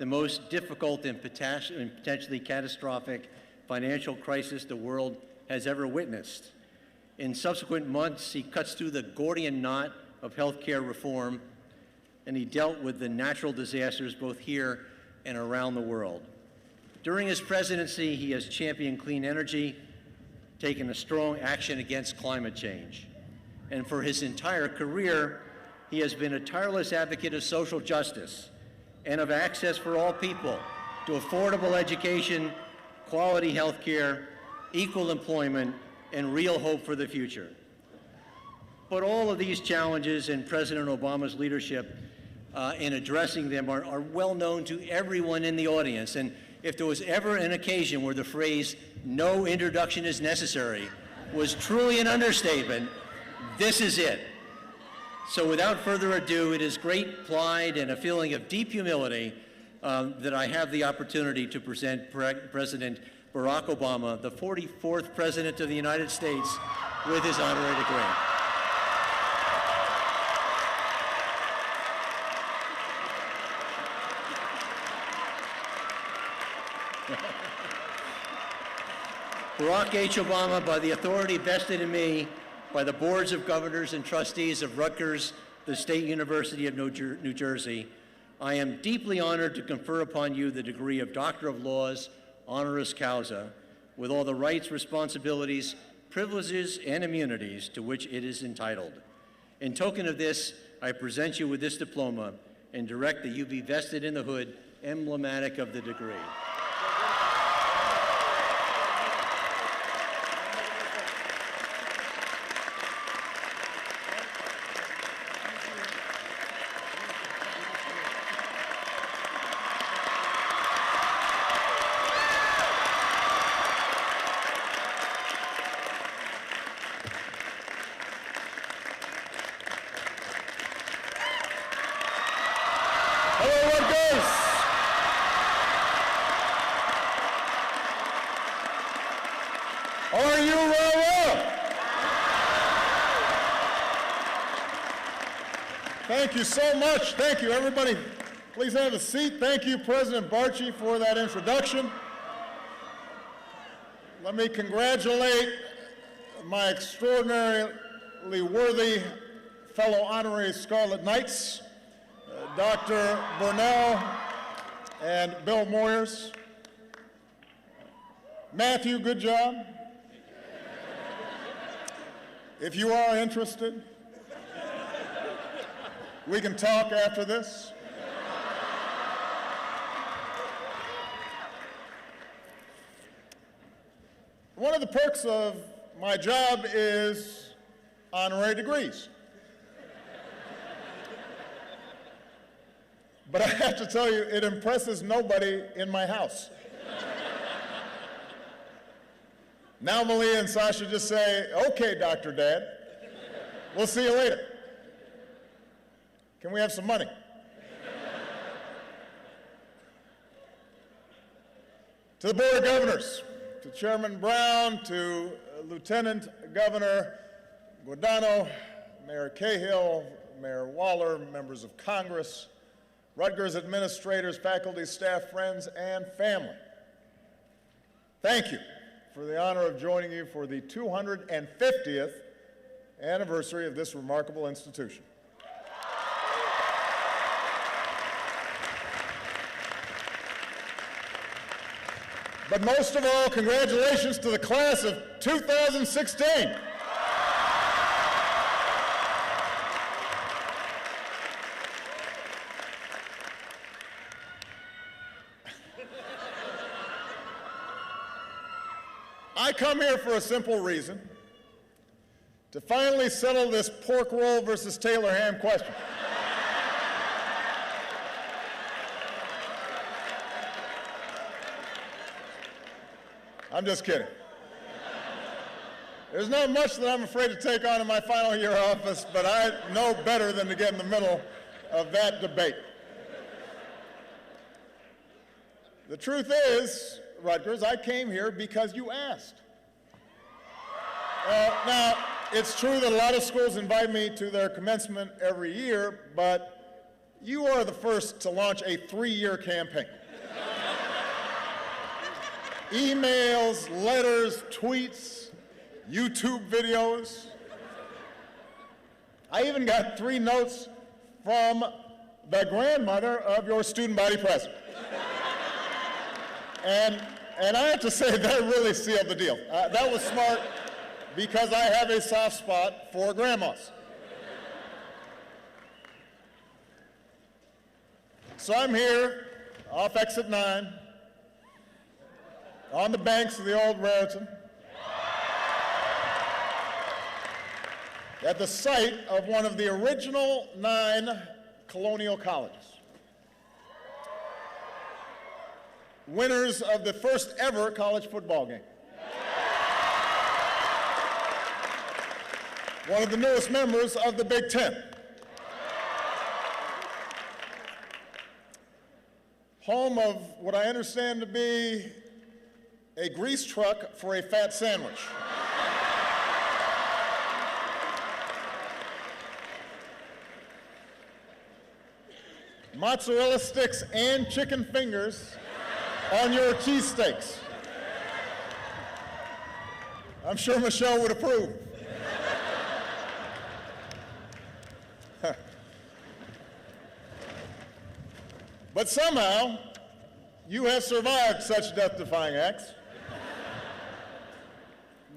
the most difficult and potentially catastrophic financial crisis the world has ever witnessed. In subsequent months, he cuts through the Gordian knot of healthcare reform, and he dealt with the natural disasters both here and around the world. During his presidency, he has championed clean energy, taken a strong action against climate change. And for his entire career, he has been a tireless advocate of social justice and of access for all people to affordable education, quality health care, equal employment, and real hope for the future. But all of these challenges and President Obama's leadership in addressing them are well known to everyone in the audience. And if there was ever an occasion where the phrase, "no introduction is necessary," was truly an understatement, this is it. So without further ado, it is great pride and a feeling of deep humility that I have the opportunity to present President Barack Obama, the 44th President of the United States, with his honorary degree. Barack H. Obama, by the authority vested in me by the boards of governors and trustees of Rutgers, the State University of New Jersey, I am deeply honored to confer upon you the degree of Doctor of Laws, honoris causa, with all the rights, responsibilities, privileges, and immunities to which it is entitled. In token of this, I present you with this diploma and direct that you be vested in the hood emblematic of the degree. Hello, Rutgers! Are you well? Thank you so much. Thank you, everybody. Please have a seat. Thank you, President Barchi, for that introduction. Let me congratulate my extraordinarily worthy fellow honorary Scarlet Knights, Dr. Burnell and Bill Moyers. Matthew, good job. If you are interested, we can talk after this. One of the perks of my job is honorary degrees. But I have to tell you, it impresses nobody in my house. Now Malia and Sasha just say, "Okay, Dr. Dad, we'll see you later. Can we have some money?" To the Board of Governors, to Chairman Brown, to Lieutenant Governor Guadagno, Mayor Cahill, Mayor Waller, members of Congress, Rutgers administrators, faculty, staff, friends, and family, thank you for the honor of joining you for the 250th anniversary of this remarkable institution. But most of all, congratulations to the class of 2016. I come here for a simple reason: to finally settle this pork roll versus Taylor ham question. I'm just kidding. There's not much that I'm afraid to take on in my final year of office, but I know better than to get in the middle of that debate. The truth is, Rutgers, I came here because you asked. Now, it's true that a lot of schools invite me to their commencement every year, but you are the first to launch a 3-year campaign. Emails, letters, tweets, YouTube videos. I even got 3 notes from the grandmother of your student body president. And I have to say, that really sealed the deal. That was smart because I have a soft spot for grandmas. So I'm here off exit 9 on the banks of the old Raritan at the site of one of the original 9 colonial colleges. Winners of the first ever college football game. One of the newest members of the Big Ten. Home of what I understand to be a grease truck for a fat sandwich. Mozzarella sticks and chicken fingers on your cheesesteaks. I'm sure Michelle would approve. But somehow, you have survived such death-defying acts.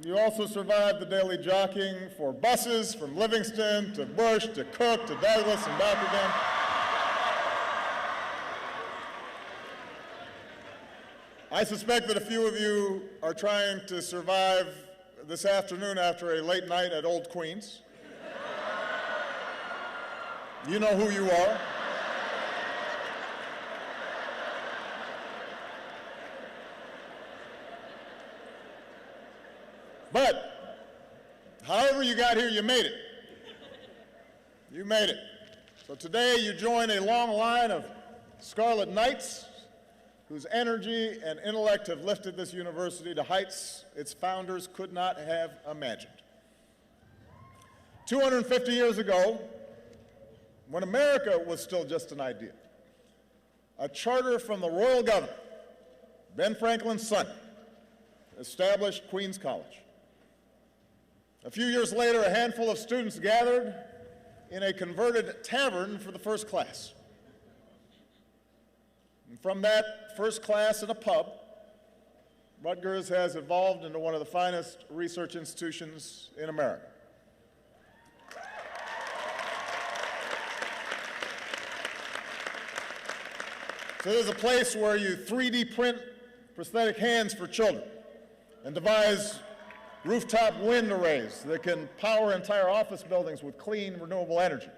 You also survived the daily jockeying for buses from Livingston to Bush to Cook to Douglas and back again. I suspect that a few of you are trying to survive this afternoon after a late night at Old Queen's. You know who you are. But, however you got here, you made it. You made it. So today you join a long line of Scarlet Knights whose energy and intellect have lifted this university to heights its founders could not have imagined. 250 years ago, when America was still just an idea, a charter from the royal governor, Ben Franklin's son, established Queens College. A few years later, a handful of students gathered in a converted tavern for the first class. And from that first class in a pub, Rutgers has evolved into one of the finest research institutions in America. So there's a place where you 3D print prosthetic hands for children and devise rooftop wind arrays that can power entire office buildings with clean, renewable energy.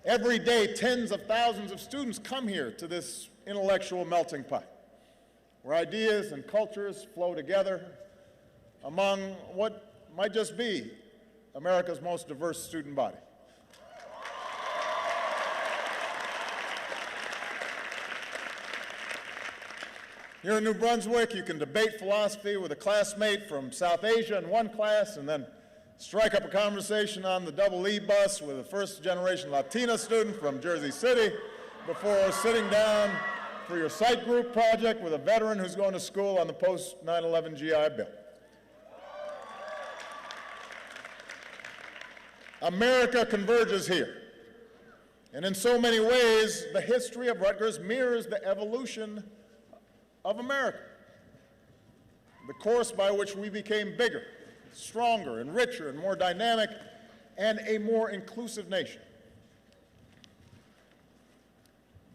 Every day, tens of thousands of students come here to this intellectual melting pot, where ideas and cultures flow together among what might just be America's most diverse student body. Here in New Brunswick, you can debate philosophy with a classmate from South Asia in one class and then strike up a conversation on the double E bus with a first-generation Latina student from Jersey City before sitting down for your site group project with a veteran who's going to school on the post-9/11 GI Bill. America converges here. And in so many ways, the history of Rutgers mirrors the evolution of America, the course by which we became bigger, stronger, and richer, and more dynamic, and a more inclusive nation.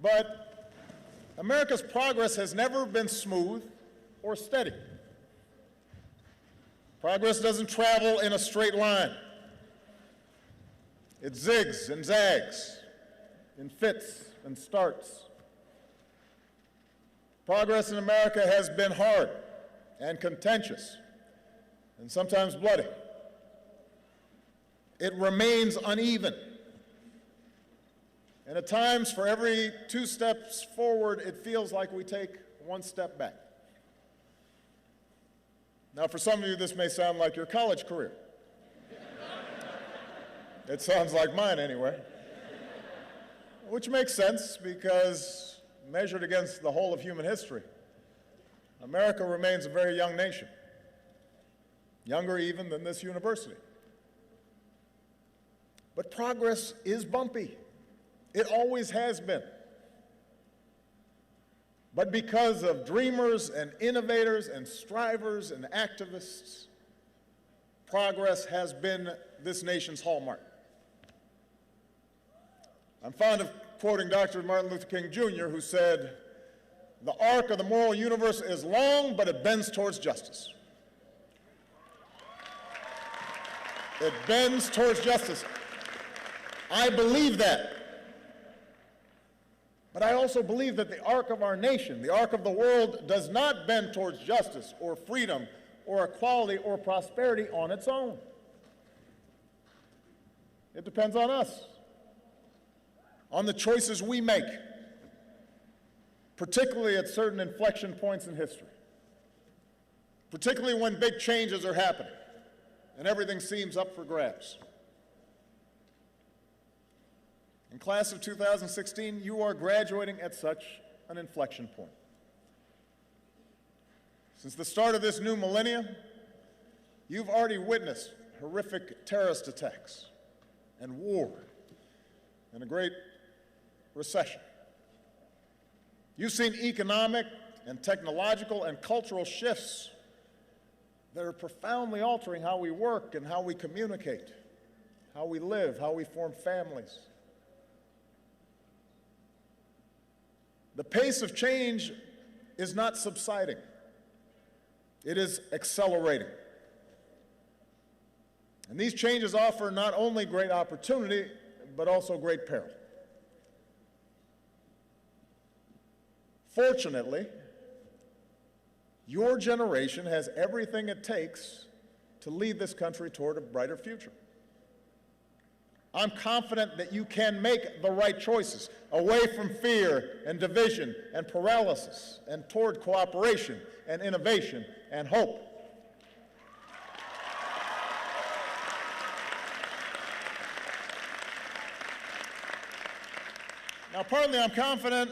But America's progress has never been smooth or steady. Progress doesn't travel in a straight line. It zigs and zags, in fits and starts. Progress in America has been hard and contentious and sometimes bloody. It remains uneven. And at times, for every 2 steps forward, it feels like we take 1 step back. Now, for some of you, this may sound like your college career. It sounds like mine, anyway. which makes sense because measured against the whole of human history, America remains a very young nation, younger even than this university. But progress is bumpy. It always has been. But because of dreamers and innovators and strivers and activists, progress has been this nation's hallmark. I'm fond of quoting Dr. Martin Luther King Jr., who said, "The arc of the moral universe is long, but it bends towards justice." It bends towards justice. I believe that. But I also believe that the arc of our nation, the arc of the world, does not bend towards justice or freedom or equality or prosperity on its own. It depends on us, on the choices we make, particularly at certain inflection points in history, particularly when big changes are happening and everything seems up for grabs. In class of 2016, you are graduating at such an inflection point. Since the start of this new millennium, you've already witnessed horrific terrorist attacks and war and a great recession. You've seen economic and technological and cultural shifts that are profoundly altering how we work and how we communicate, how we live, how we form families. The pace of change is not subsiding. It is accelerating. And these changes offer not only great opportunity, but also great peril. Fortunately, your generation has everything it takes to lead this country toward a brighter future. I'm confident that you can make the right choices away from fear and division and paralysis and toward cooperation and innovation and hope. Now, partly I'm confident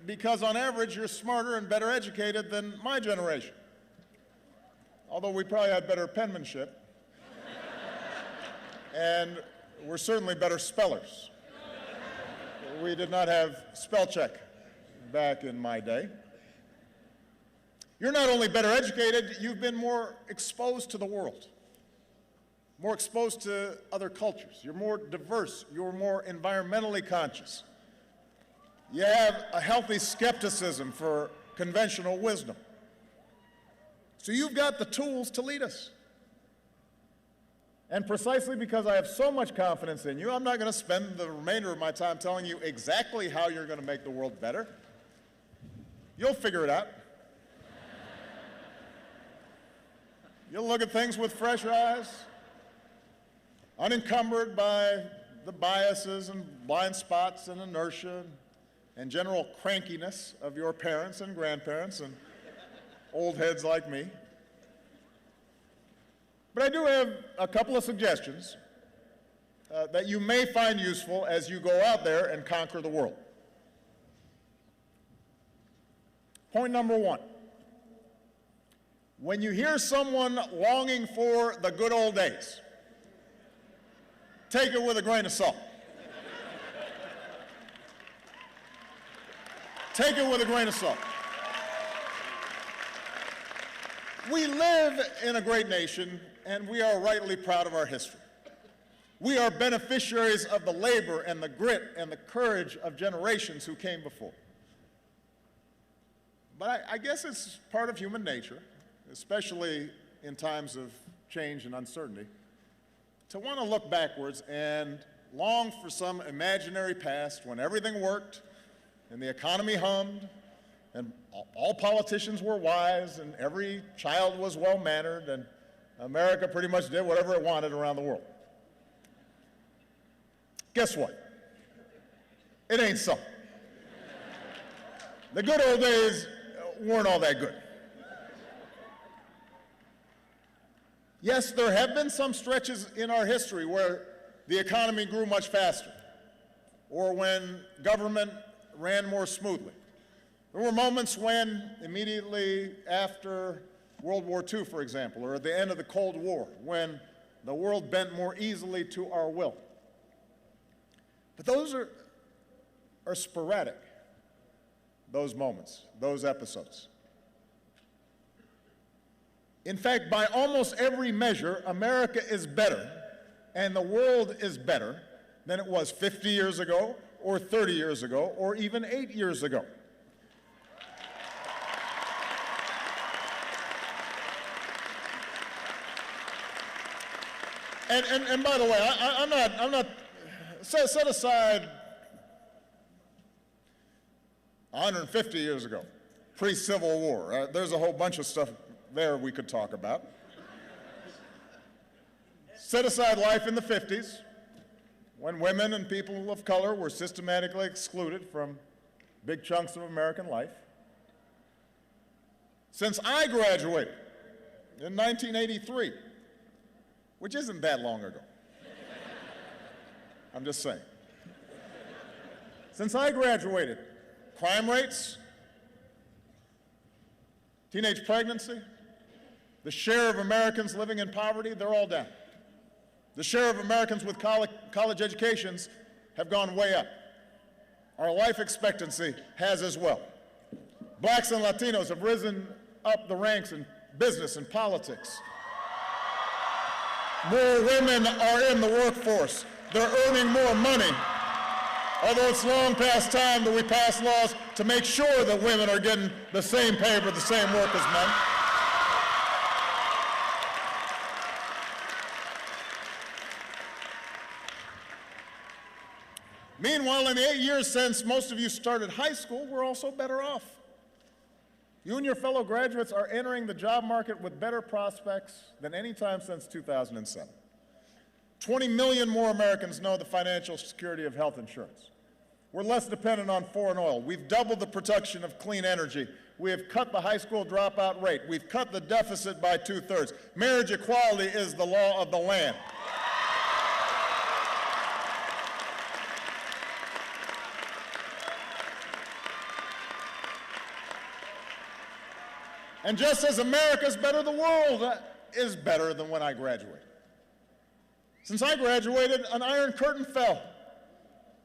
because on average you're smarter and better educated than my generation, although we probably had better penmanship. And we're certainly better spellers. We did not have spell check back in my day. You're not only better educated, you've been more exposed to the world, more exposed to other cultures. You're more diverse. You're more environmentally conscious. You have a healthy skepticism for conventional wisdom. So you've got the tools to lead us. And precisely because I have so much confidence in you, I'm not going to spend the remainder of my time telling you exactly how you're going to make the world better. You'll figure it out. You'll look at things with fresh eyes, unencumbered by the biases and blind spots and inertia and general crankiness of your parents and grandparents and old heads like me. But I do have a couple of suggestions that you may find useful as you go out there and conquer the world. Point number one, when you hear someone longing for the good old days, take it with a grain of salt. Take it with a grain of salt. We live in a great nation, and we are rightly proud of our history. We are beneficiaries of the labor and the grit and the courage of generations who came before. But I guess it's part of human nature, especially in times of change and uncertainty, to want to look backwards and long for some imaginary past when everything worked and the economy hummed and all politicians were wise and every child was well-mannered and America pretty much did whatever it wanted around the world. Guess what? It ain't so. The good old days weren't all that good. Yes, there have been some stretches in our history where the economy grew much faster, or when government ran more smoothly. There were moments when, immediately after World War II, for example, or at the end of the Cold War, when the world bent more easily to our will. But those are sporadic, those moments, those episodes. In fact, by almost every measure, America is better, and the world is better than it was 50 years ago, or 30 years ago, or even 8 years ago. And by the way, I'm not, set aside 150 years ago, pre-Civil War. There's a whole bunch of stuff there we could talk about. Set aside life in the 50s, when women and people of color were systematically excluded from big chunks of American life. Since I graduated in 1983, which isn't that long ago, I'm just saying. Since I graduated, crime rates, teenage pregnancy, the share of Americans living in poverty, they're all down. The share of Americans with college educations have gone way up. Our life expectancy has as well. Blacks and Latinos have risen up the ranks in business and politics. More women are in the workforce. They're earning more money. Although it's long past time that we pass laws to make sure that women are getting the same pay for the same work as men. Meanwhile, in the 8 years since most of you started high school, we're also better off. You and your fellow graduates are entering the job market with better prospects than any time since 2007. 20 million more Americans know the financial security of health insurance. We're less dependent on foreign oil. We've doubled the production of clean energy. We have cut the high school dropout rate. We've cut the deficit by 2/3. Marriage equality is the law of the land. And just as America's better, the world is better than when I graduated. Since I graduated, an iron curtain fell.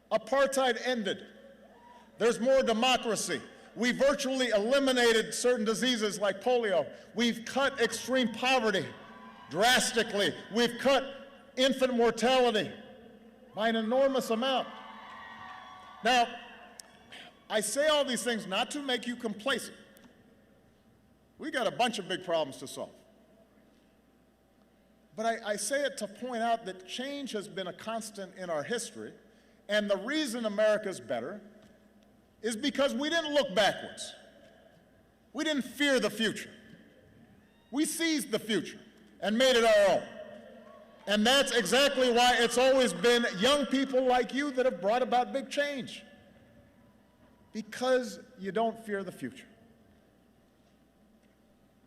Apartheid ended. There's more democracy. We virtually eliminated certain diseases like polio. We've cut extreme poverty drastically. We've cut infant mortality by an enormous amount. Now, I say all these things not to make you complacent. We got a bunch of big problems to solve. But I say it to point out that change has been a constant in our history, and the reason America's better is because we didn't look backwards. We didn't fear the future. We seized the future and made it our own. And that's exactly why it's always been young people like you that have brought about big change. Because you don't fear the future.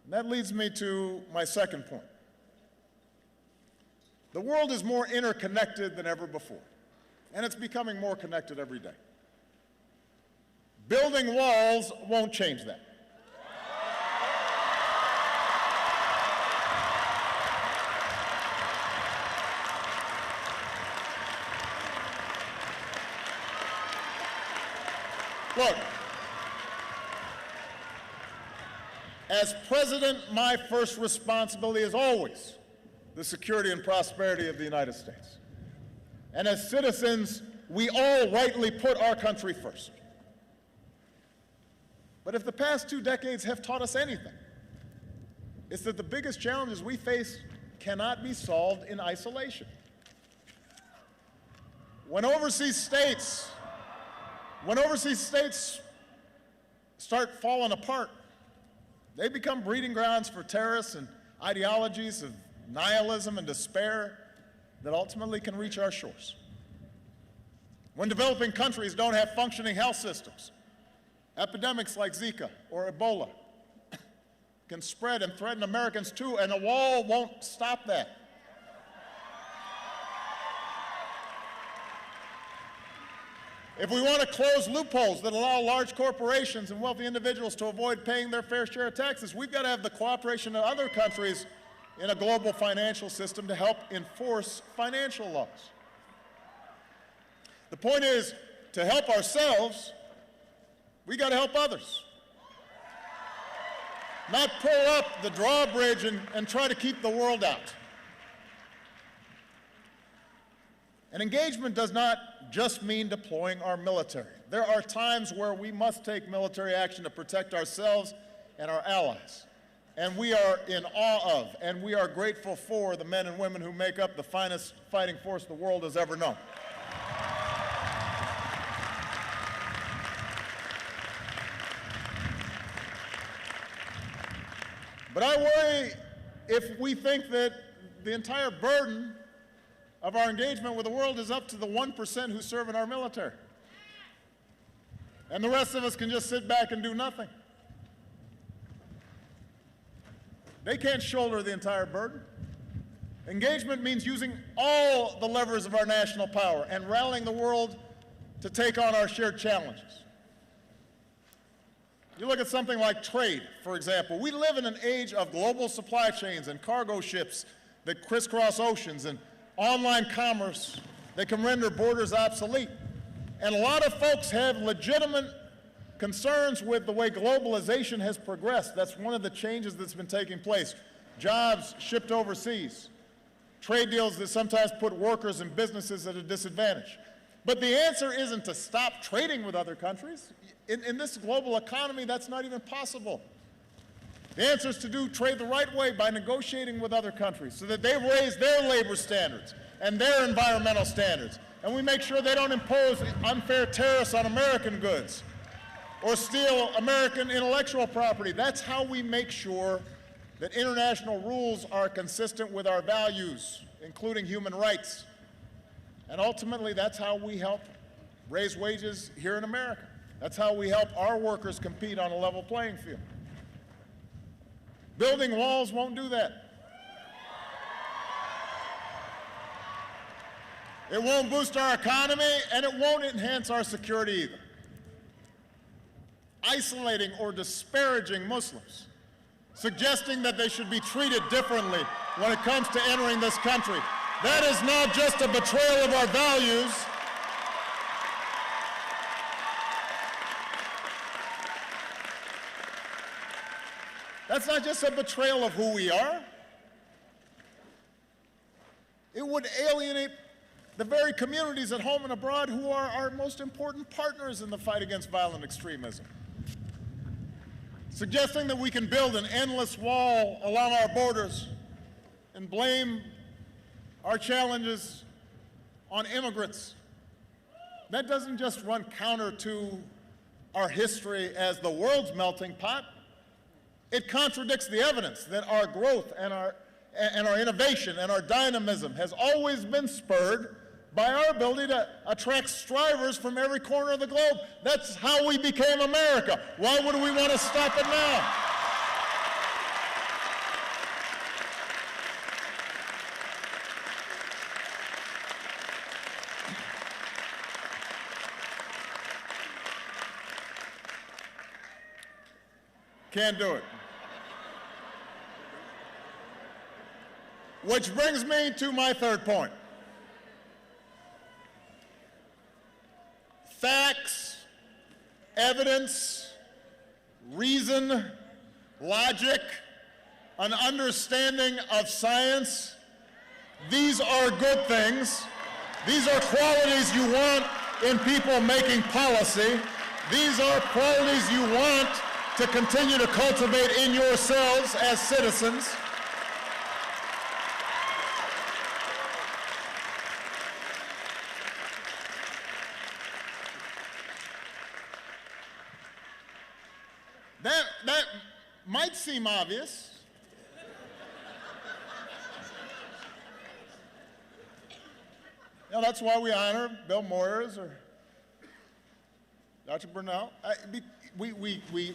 And that leads me to my second point. The world is more interconnected than ever before, and it's becoming more connected every day. Building walls won't change that. Look, as president, my first responsibility is always the security and prosperity of the United States. And as citizens, we all rightly put our country first. But if the past 2 decades have taught us anything, it's that the biggest challenges we face cannot be solved in isolation. When overseas states start falling apart, they become breeding grounds for terrorists and ideologies of nihilism and despair that ultimately can reach our shores. When developing countries don't have functioning health systems, epidemics like Zika or Ebola can spread and threaten Americans too, and a wall won't stop that. . If we want to close loopholes that allow large corporations and wealthy individuals to avoid paying their fair share of taxes, we've got to have the cooperation of other countries in a global financial system to help enforce financial laws. The point is, to help ourselves, we got to help others. Not pull up the drawbridge and try to keep the world out. And engagement does not just mean deploying our military. There are times where we must take military action to protect ourselves and our allies. And we are in awe of, and we are grateful for the men and women who make up the finest fighting force the world has ever known. But I worry if we think that the entire burden of our engagement with the world is up to the 1% who serve in our military. And the rest of us can just sit back and do nothing. They can't shoulder the entire burden. Engagement means using all the levers of our national power and rallying the world to take on our shared challenges. You look at something like trade, for example. We live in an age of global supply chains and cargo ships that crisscross oceans and online commerce that can render borders obsolete. And a lot of folks have legitimate concerns with the way globalization has progressed. That's one of the changes that's been taking place. Jobs shipped overseas, trade deals that sometimes put workers and businesses at a disadvantage. But the answer isn't to stop trading with other countries. In this global economy, that's not even possible. The answer is to do trade the right way by negotiating with other countries so that they raise their labor standards and their environmental standards. And we make sure they don't impose unfair tariffs on American goods or steal American intellectual property. That's how we make sure that international rules are consistent with our values, including human rights. And ultimately, that's how we help raise wages here in America. That's how we help our workers compete on a level playing field. Building walls won't do that. It won't boost our economy, and it won't enhance our security either. Isolating or disparaging Muslims, suggesting that they should be treated differently when it comes to entering this country, that is not just a betrayal of our values. That's not just a betrayal of who we are. It would alienate the very communities at home and abroad who are our most important partners in the fight against violent extremism. Suggesting that we can build an endless wall along our borders and blame our challenges on immigrants. That doesn't just run counter to our history as the world's melting pot. It contradicts the evidence that our growth and our innovation and our dynamism has always been spurred by our ability to attract strivers from every corner of the globe. That's how we became America. Why would we want to stop it now? Can't do it. Which brings me to my third point. Facts, evidence, reason, logic, an understanding of science, these are good things. These are qualities you want in people making policy. These are qualities you want to continue to cultivate in yourselves as citizens. That might seem obvious. You know, that's why we honor Bill Moyers or Dr. Brunel. We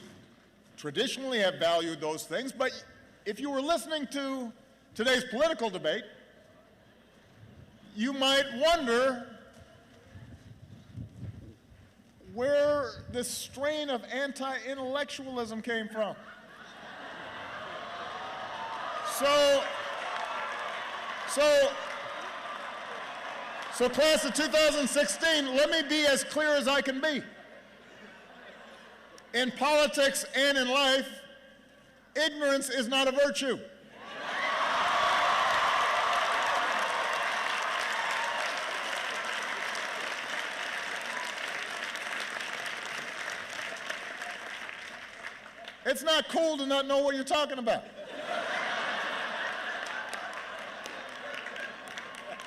traditionally have valued those things, but if you were listening to today's political debate, you might wonder where this strain of anti-intellectualism came from. So class of 2016, let me be as clear as I can be. In politics and in life, ignorance is not a virtue. It's not cool to not know what you're talking about.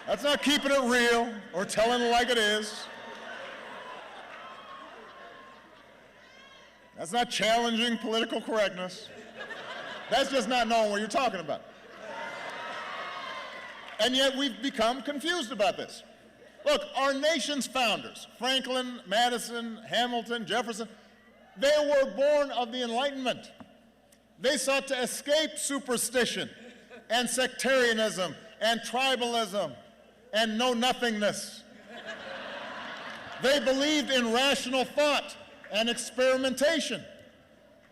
That's not keeping it real or telling it like it is. That's not challenging political correctness. That's just not knowing what you're talking about. And yet we've become confused about this. Look, our nation's founders, Franklin, Madison, Hamilton, Jefferson, they were born of the Enlightenment. They sought to escape superstition and sectarianism and tribalism and know-nothingness. They believed in rational thought and experimentation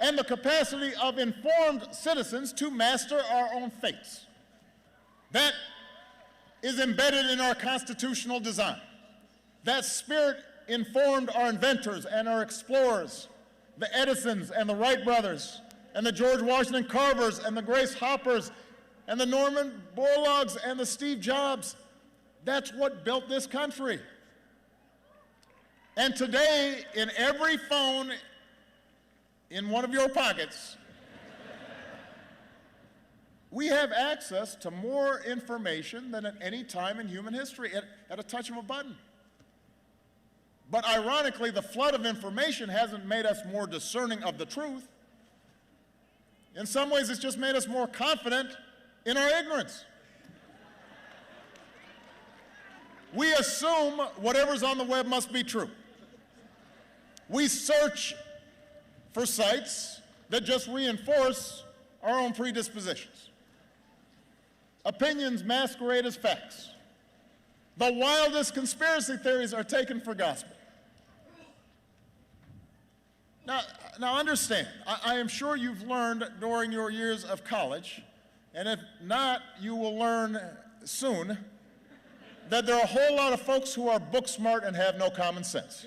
and the capacity of informed citizens to master our own fates. That is embedded in our constitutional design. That spirit informed our inventors and our explorers, the Edisons and the Wright brothers, and the George Washington Carvers and the Grace Hoppers, and the Norman Borlaugs and the Steve Jobs. That's what built this country. And today, in every phone in one of your pockets, we have access to more information than at any time in human history at a touch of a button. But ironically, the flood of information hasn't made us more discerning of the truth. In some ways, it's just made us more confident in our ignorance. We assume whatever's on the web must be true. We search for sites that just reinforce our own predispositions. Opinions masquerade as facts. The wildest conspiracy theories are taken for gospel. Now understand, I am sure you've learned during your years of college, and if not, you will learn soon, that there are a whole lot of folks who are book smart and have no common sense.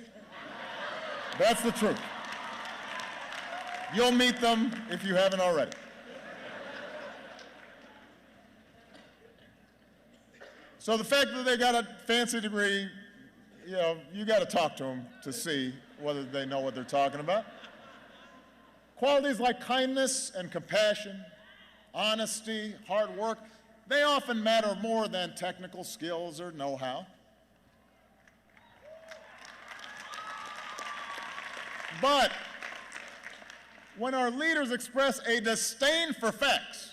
That's the truth. You'll meet them if you haven't already. So the fact that they got a fancy degree, you got to talk to them to see whether they know what they're talking about. Qualities like kindness and compassion, honesty, hard work, they often matter more than technical skills or know-how. But when our leaders express a disdain for facts,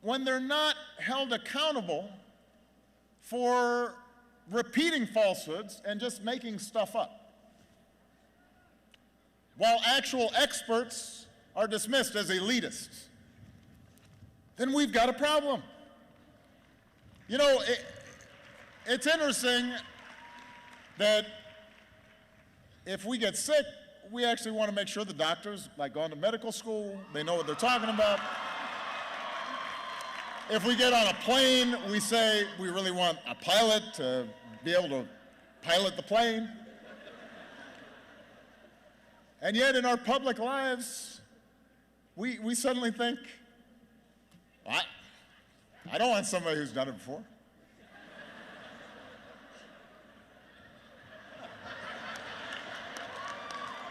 when they're not held accountable for repeating falsehoods and just making stuff up, while actual experts are dismissed as elitists, then we've got a problem. It's interesting that if we get sick, we actually want to make sure the doctors, like going to medical school, they know what they're talking about. If we get on a plane, we say we really want a pilot to be able to pilot the plane. And yet in our public lives, we suddenly think, I don't want somebody who's done it before.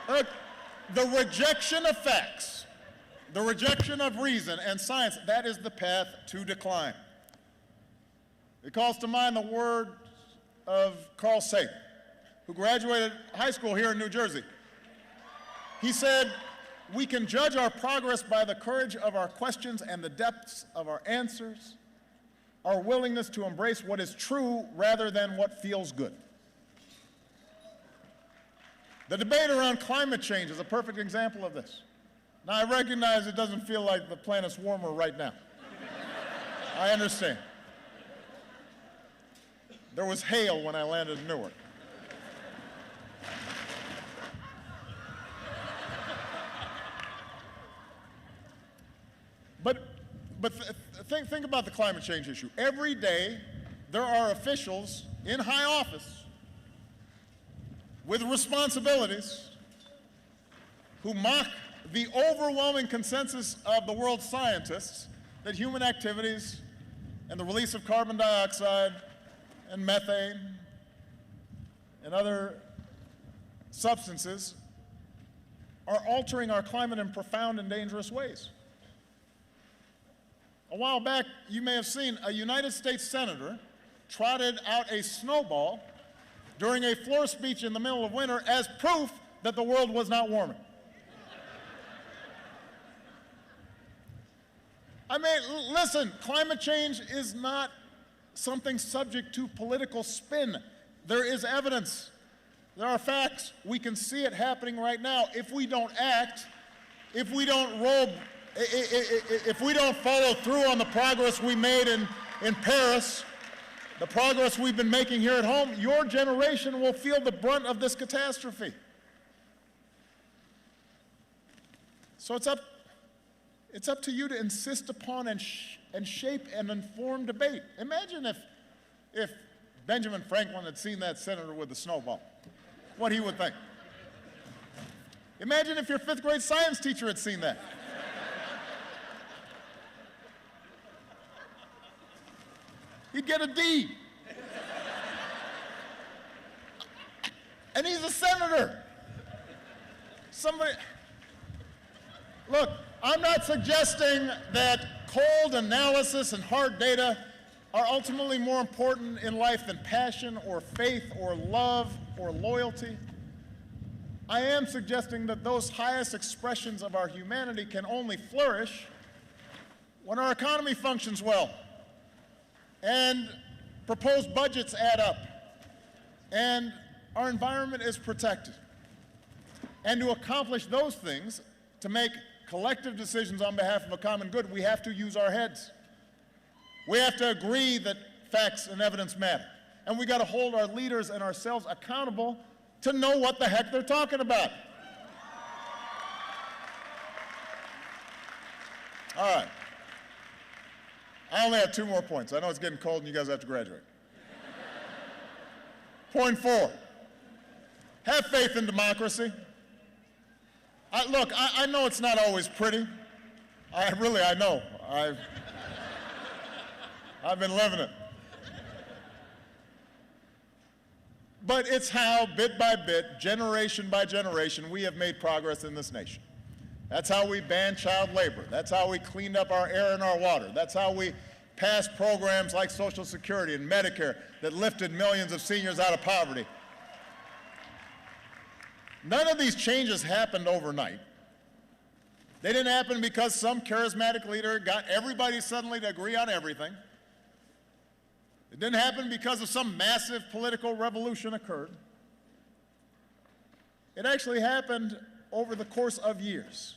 Look, the rejection of facts, the rejection of reason and science, that is the path to decline. It calls to mind the words of Carl Sagan, who graduated high school here in New Jersey. He said, "We can judge our progress by the courage of our questions and the depths of our answers, our willingness to embrace what is true rather than what feels good." The debate around climate change is a perfect example of this. Now, I recognize it doesn't feel like the planet's warmer right now. I understand. There was hail when I landed in Newark. But think about the climate change issue. Every day, there are officials in high office with responsibilities who mock the overwhelming consensus of the world's scientists that human activities and the release of carbon dioxide and methane and other substances are altering our climate in profound and dangerous ways. A while back, you may have seen a United States senator trotted out a snowball during a floor speech in the middle of winter as proof that the world was not warming. I mean, listen, climate change is not something subject to political spin. There is evidence. There are facts. We can see it happening right now. If we don't act, if we don't follow through on the progress we made in Paris, the progress we've been making here at home, your generation will feel the brunt of this catastrophe. So it's up to you to insist upon and shape an informed debate. Imagine if Benjamin Franklin had seen that senator with the snowball, what he would think. Imagine if your fifth grade science teacher had seen that. He'd get a D. And he's a senator. Look, I'm not suggesting that cold analysis and hard data are ultimately more important in life than passion or faith or love or loyalty. I am suggesting that those highest expressions of our humanity can only flourish when our economy functions well, and proposed budgets add up, and our environment is protected. And to accomplish those things, to make collective decisions on behalf of a common good, we have to use our heads. We have to agree that facts and evidence matter. And we got to hold our leaders and ourselves accountable to know what the heck they're talking about. All right. I only have 2 more points. I know it's getting cold and you guys have to graduate. Point 4, have faith in democracy. Look, I know it's not always pretty. I know. I've been living it. But it's how, bit by bit, generation by generation, we have made progress in this nation. That's how we banned child labor. That's how we cleaned up our air and our water. That's how we passed programs like Social Security and Medicare that lifted millions of seniors out of poverty. None of these changes happened overnight. They didn't happen because some charismatic leader got everybody suddenly to agree on everything. It didn't happen because of some massive political revolution occurred. It actually happened over the course of years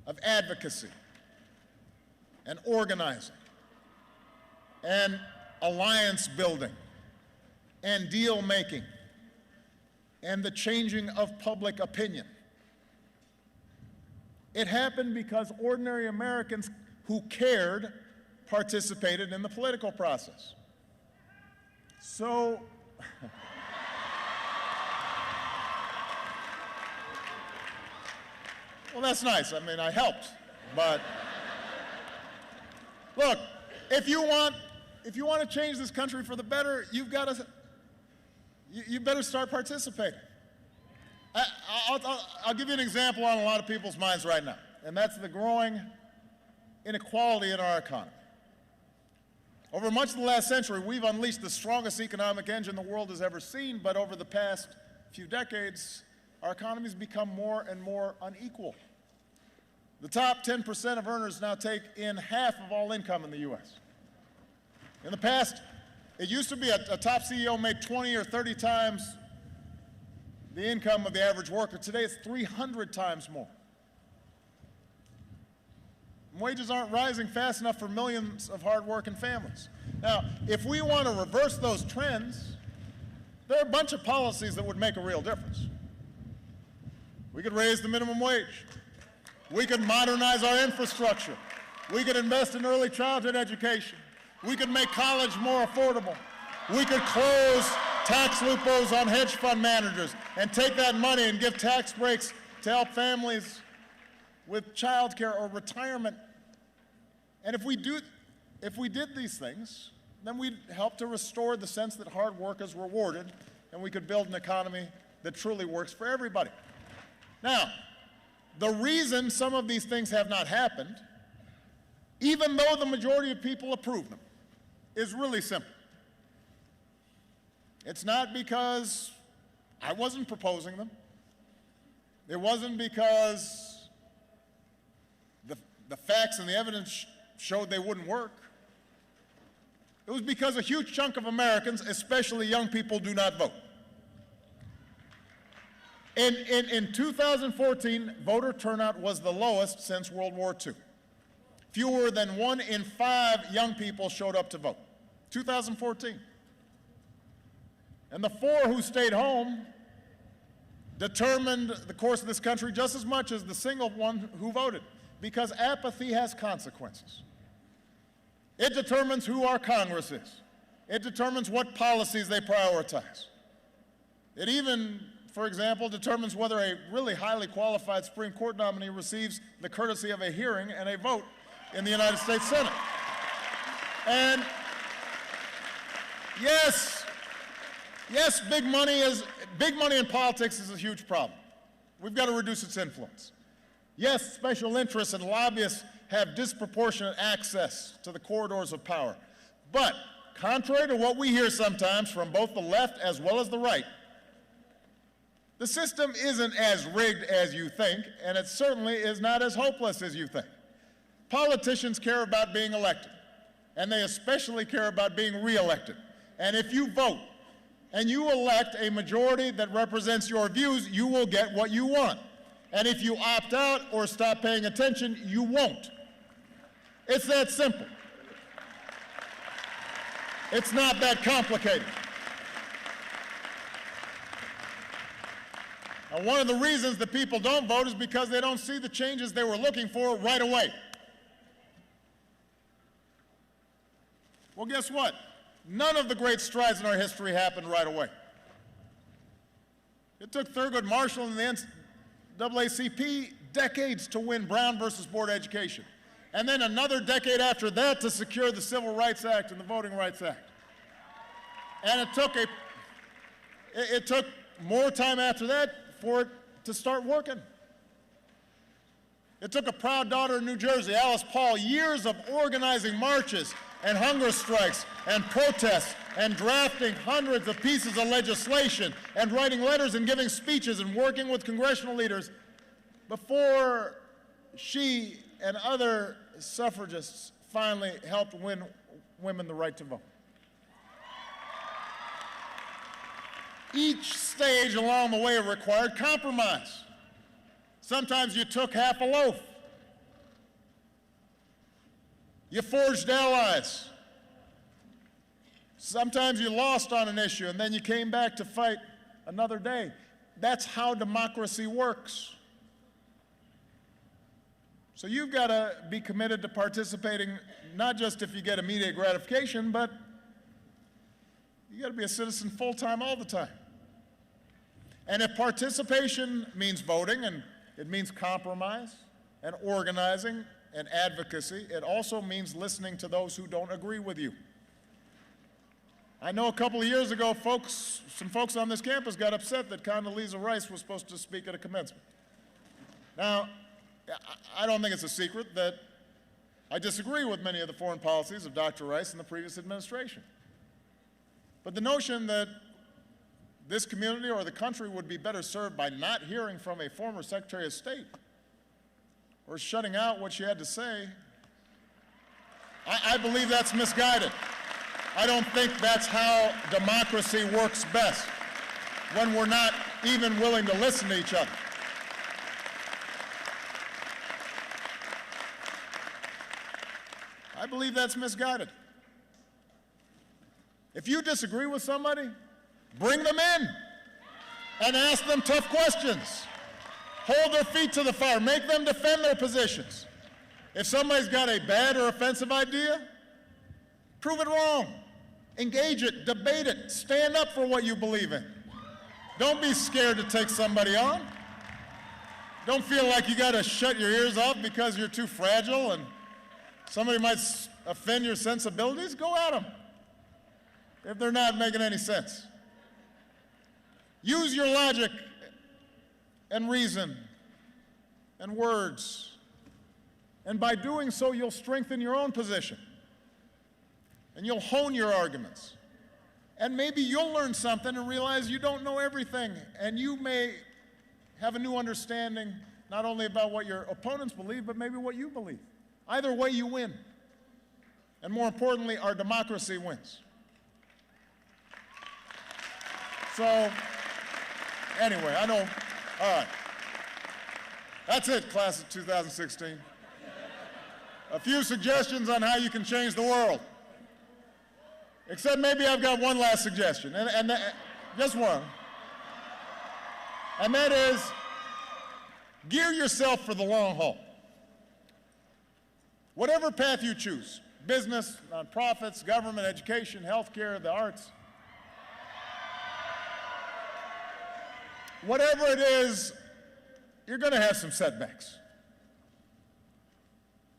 of advocacy and organizing and alliance building and deal making and the changing of public opinion. It happened because ordinary Americans who cared participated in the political process. So, well, that's nice. I mean, I helped, but look, if you want to change this country for the better, you better start participating. I'll give you an example on a lot of people's minds right now, and that's the growing inequality in our economy. Over much of the last century, we've unleashed the strongest economic engine the world has ever seen, but over the past few decades, our economy's become more and more unequal. The top 10% of earners now take in half of all income in the U.S. In the past, it used to be a top CEO made 20 or 30 times the income of the average worker. Today, it's 300 times more. Wages aren't rising fast enough for millions of hard-working families. Now, if we want to reverse those trends, There are a bunch of policies that would make a real difference. We could raise the minimum wage. We could modernize our infrastructure. We could invest in early childhood education. We could make college more affordable. We could close tax loopholes on hedge fund managers and take that money and give tax breaks to help families with child care or retirement. And if we did these things, then we'd help to restore the sense that hard work is rewarded, and we could build an economy that truly works for everybody. Now, the reason some of these things have not happened, even though the majority of people approve them, is really simple. It's not because I wasn't proposing them. It wasn't because the facts and the evidence showed they wouldn't work. It was because a huge chunk of Americans, especially young people, do not vote. In 2014, voter turnout was the lowest since World War II. Fewer than 1 in 5 young people showed up to vote. 2014. And the 4 who stayed home determined the course of this country just as much as the single one who voted, because apathy has consequences. It determines who our Congress is. It determines what policies they prioritize. It even, for example, determines whether a really highly qualified Supreme Court nominee receives the courtesy of a hearing and a vote in the United States Senate. And yes, big money in politics is a huge problem. We've got to reduce its influence. Yes, special interests and lobbyists have disproportionate access to the corridors of power. But contrary to what we hear sometimes from both the left as well as the right, the system isn't as rigged as you think, and it certainly is not as hopeless as you think. Politicians care about being elected, and they especially care about being re-elected. And if you vote and you elect a majority that represents your views, you will get what you want. And if you opt out or stop paying attention, you won't. It's that simple. It's not that complicated. Now, one of the reasons that people don't vote is because they don't see the changes they were looking for right away. Well, guess what? None of the great strides in our history happened right away. It took Thurgood Marshall and the NAACP decades to win Brown versus Board of Education, and then another decade after that to secure the Civil Rights Act and the Voting Rights Act. And it took more time after that for it to start working. It took a proud daughter in New Jersey, Alice Paul, years of organizing marches and hunger strikes and protests and drafting hundreds of pieces of legislation and writing letters and giving speeches and working with congressional leaders before she and other suffragists finally helped win women the right to vote. Each stage along the way required compromise. Sometimes you took half a loaf. You forged allies. Sometimes you lost on an issue and then you came back to fight another day. That's how democracy works. So you've got to be committed to participating, not just if you get immediate gratification, but you got to be a citizen full-time all the time. And if participation means voting, and it means compromise and organizing and advocacy, it also means listening to those who don't agree with you. I know a couple of years ago, some folks on this campus got upset that Condoleezza Rice was supposed to speak at a commencement. Now, I don't think it's a secret that I disagree with many of the foreign policies of Dr. Rice and the previous administration. But the notion that this community or the country would be better served by not hearing from a former Secretary of State or shutting out what she had to say, I believe that's misguided. I don't think that's how democracy works best, when we're not even willing to listen to each other. I believe that's misguided. If you disagree with somebody, Bring them in and ask them tough questions. Hold their feet to the fire. Make them defend their positions. If somebody's got a bad or offensive idea, prove it wrong. Engage it, debate it, stand up for what you believe in. Don't be scared to take somebody on. Don't feel like you got to shut your ears off because you're too fragile and somebody might offend your sensibilities. Go at them if they're not making any sense. Use your logic and reason and words. And by doing so, you'll strengthen your own position. And you'll hone your arguments. And maybe you'll learn something and realize you don't know everything. And you may have a new understanding, not only about what your opponents believe, but maybe what you believe. Either way, you win. And more importantly, our democracy wins. So, anyway, I know, all right. That's it, class of 2016. A few suggestions on how you can change the world. Except maybe I've got one last suggestion, and just one. And that is, gear yourself for the long haul. Whatever path you choose, business, nonprofits, government, education, healthcare, the arts, whatever it is, you're going to have some setbacks.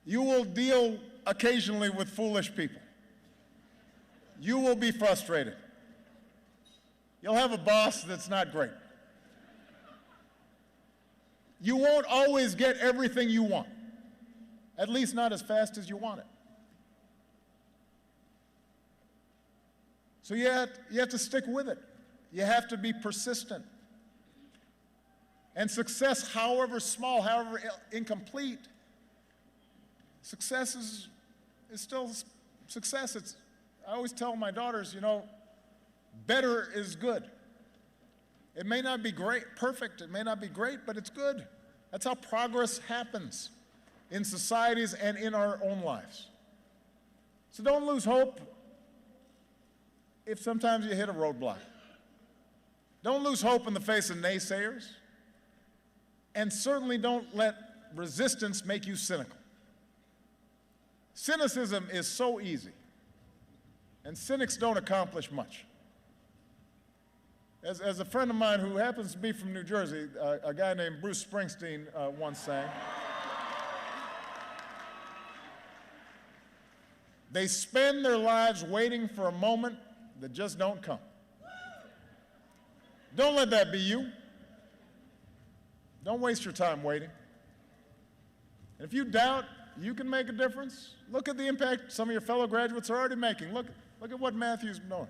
You will deal occasionally with foolish people. You will be frustrated. You'll have a boss that's not great. You won't always get everything you want, at least not as fast as you want it. So you have to stick with it. You have to be persistent. And success, however small, however incomplete, success is still success. I always tell my daughters, you know, better is good. It may not be great, perfect, it may not be great, but it's good. That's how progress happens in societies and in our own lives. So don't lose hope if sometimes you hit a roadblock. Don't lose hope in the face of naysayers. And certainly don't let resistance make you cynical. Cynicism is so easy. And cynics don't accomplish much. As a friend of mine who happens to be from New Jersey, a guy named Bruce Springsteen once sang, they spend their lives waiting for a moment that just don't come. Don't let that be you. Don't waste your time waiting. And if you doubt you can make a difference, look at the impact some of your fellow graduates are already making. Look at what Matthew's doing.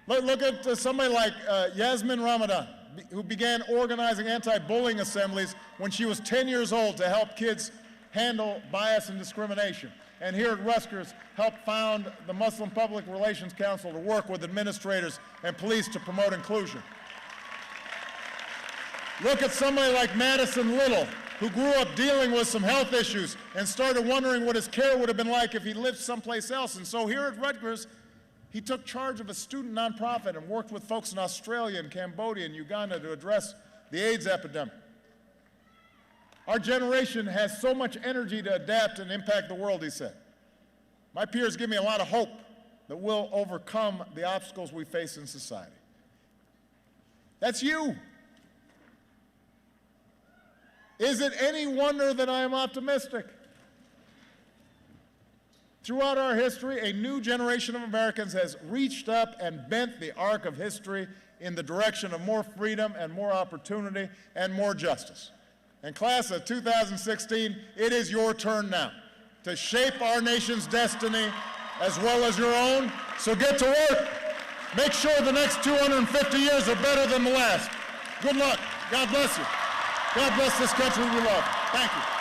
Look at somebody like Yasmin Ramadan, who began organizing anti-bullying assemblies when she was 10 years old to help kids handle bias and discrimination. And here at Rutgers, helped found the Muslim Public Relations Council to work with administrators and police to promote inclusion. Look at somebody like Madison Little, who grew up dealing with some health issues and started wondering what his care would have been like if he lived someplace else. And so here at Rutgers, he took charge of a student nonprofit and worked with folks in Australia and Cambodia and Uganda to address the AIDS epidemic. Our generation has so much energy to adapt and impact the world, he said. My peers give me a lot of hope that we'll overcome the obstacles we face in society. That's you. Is it any wonder that I am optimistic? Throughout our history, a new generation of Americans has reached up and bent the arc of history in the direction of more freedom and more opportunity and more justice. And class of 2016, it is your turn now to shape our nation's destiny as well as your own. So get to work. Make sure the next 250 years are better than the last. Good luck. God bless you. God bless this country we love. Thank you.